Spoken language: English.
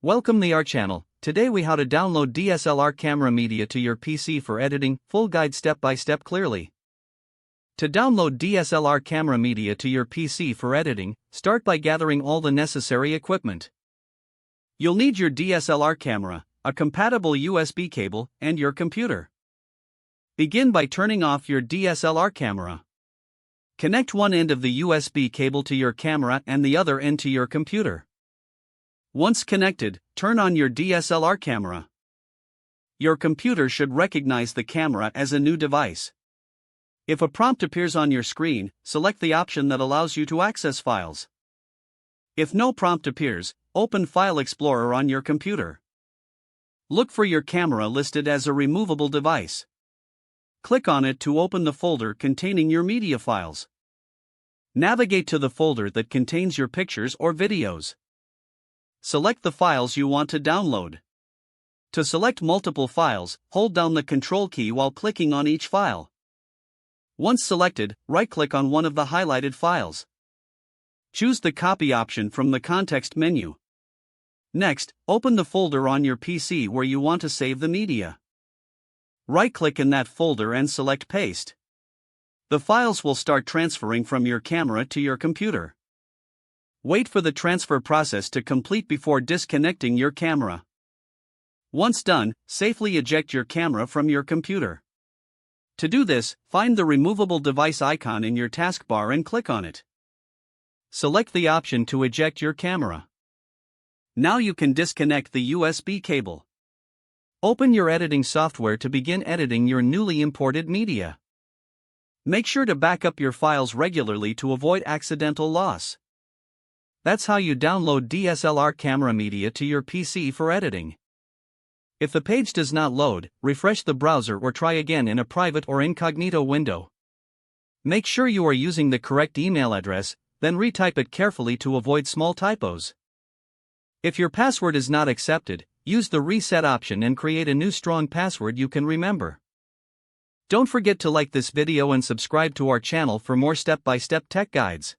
Welcome to our channel. Today we how to download DSLR camera media to your PC for editing, full guide step by step clearly. To download DSLR camera media to your PC for editing, start by gathering all the necessary equipment. You'll need your DSLR camera, a compatible USB cable, and your computer. Begin by turning off your DSLR camera. Connect one end of the USB cable to your camera and the other end to your computer. Once connected, turn on your DSLR camera. Your computer should recognize the camera as a new device. If a prompt appears on your screen, select the option that allows you to access files. If no prompt appears, open File Explorer on your computer. Look for your camera listed as a removable device. Click on it to open the folder containing your media files. Navigate to the folder that contains your pictures or videos. Select the files you want to download. To select multiple files, hold down the Control key while clicking on each file. Once selected, right-click on one of the highlighted files. Choose the Copy option from the context menu. Next, open the folder on your PC where you want to save the media. Right-click in that folder and select Paste. The files will start transferring from your camera to your computer. Wait for the transfer process to complete before disconnecting your camera. Once done, safely eject your camera from your computer. To do this, find the removable device icon in your taskbar and click on it. Select the option to eject your camera. Now you can disconnect the USB cable. Open your editing software to begin editing your newly imported media. Make sure to back up your files regularly to avoid accidental loss. That's how you download DSLR camera media to your PC for editing. If the page does not load, refresh the browser or try again in a private or incognito window. Make sure you are using the correct email address, then retype it carefully to avoid small typos. If your password is not accepted, use the reset option and create a new strong password you can remember. Don't forget to like this video and subscribe to our channel for more step-by-step tech guides.